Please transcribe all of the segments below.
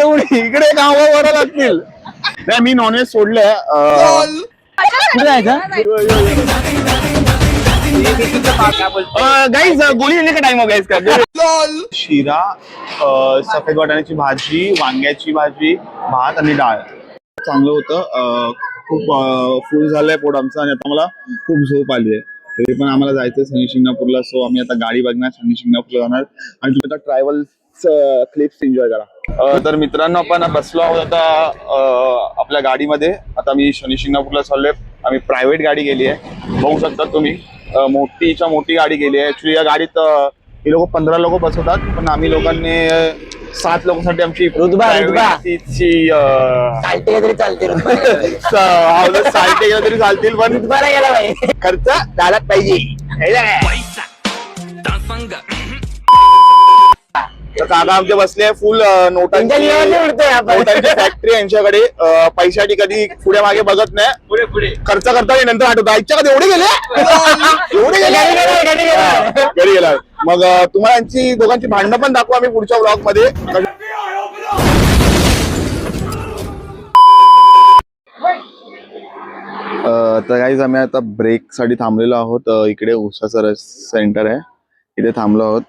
इकडे गावावर लागतील. नाही मी नॉनव्हेज सोडलंय. गाईज गोळी येणे का टाइम गाईज का शिरा, सफेद वाटाण्याची भाजी, वांग्याची भाजी, भात आणि डाळ चांगलं होतं. खूप फुल झालंय पोट आमचं आणि आता मला खूप झोप आली आहे. तरी पण आम्हाला जायचं शनी शिंगणापूरला. सो आम्ही आता गाडी बघणार, शनी शिंगणापूरला जाणार आणि तुम्ही आता ट्रॅव्हल्स क्लिप्स एन्जॉय करा. तर मित्रांनो आपण बसलो आहोत आता आपल्या गाडीमध्ये. आता मी शनी शिंगणापूरला चाललोय. आम्ही प्रायव्हेट गाडी गेली आहे, बघू शकता तुम्ही. मोठी गाडी गेली आहे. ऍक्च्युली या गाडीत हे लोक 15 लोक बसवतात, पण आम्ही लोकांनी 7 लोकांसाठी आमची साल्टे तरी चालतील, पण खर्च झालाच पाहिजे. काका आमचे बसले फुल नोटांची फॅक्टरी यांच्याकडे. पैशासाठी कधी पुढे मागे बघत नाही, पुढे खर्च करता नंतर आठवतं आईच्या कधी एवढे गेले घरी गेला. मग तुम्हाला यांची दोघांची भांडणं पण दाखवू आम्ही पुढच्या ब्लॉग मध्ये. तर गाईज आम्ही आता ब्रेक साठी थांबलेलो आहोत. इकडे उसाचा रस सेंटर आहे, इथे थांबलो आहोत.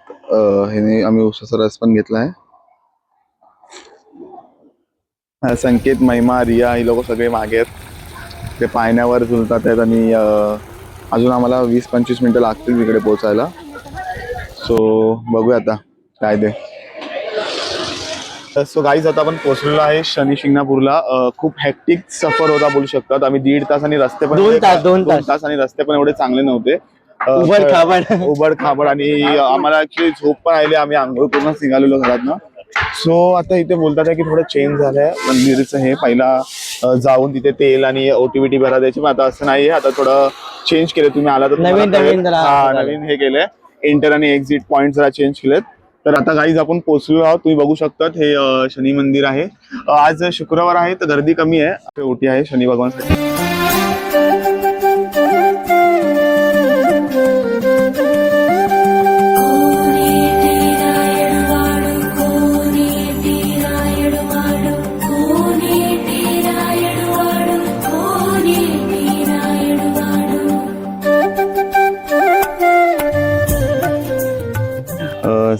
हे आम्ही उसाचा रस पण घेतलाय. संकेत, महिमा, रिया ही लोक सगळे मागे आहेत. ते पाण्यावर झुलतात आहेत आणि अजून आम्हाला 20-25 मिनिटं लागतील तिकडे पोहोचायला. सो बघूया आता काय ते. सो गाईज आता आपण पोहोचलेलो आहे शनी शिंगणापूरला. खूप हॅक्टिक सफर होता बोलू शकतात. आम्ही 1.5 तास आणि रस्ते पण 2 तास आणि रस्ते पण एवढे चांगले नव्हते. उबड खाबड आणि आम्हाला ऍक्च्युली झोप पण आली. आम्ही आंघोळ करून निघालेलो घरातनं. सो आता इथे बोलतात की थोडं चेंज झालंय मंदिरचं. हे पहिला जाऊन तिथे तेल आणि ओटीबीटी भरा द्यायची, पण आता असं नाहीये. आता थोडं चेंज केलं. तुम्ही आला तर नवीन हे केलंय. एंटर आणि एक्झिट पॉइंट जरा चेंज केलेत. तर आता गाईज आपण पोहोचलो आहोत. तुम्ही बघू शकतात हे शनी मंदिर आहे. आज शुक्रवार आहे तर गर्दी कमी आहे. ओटी आहे शनी भगवानसाठी.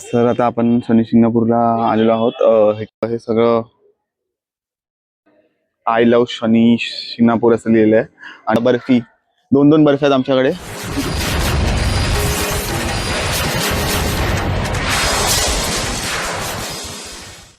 सर आता आपण शनी शिंगणापूरला आलेलो आहोत. हे सगळं आय लव्ह शनी शिंगणापूर असं लिहिलंय. आणि बर्फी 2 बर्फी आहेत आमच्याकडे.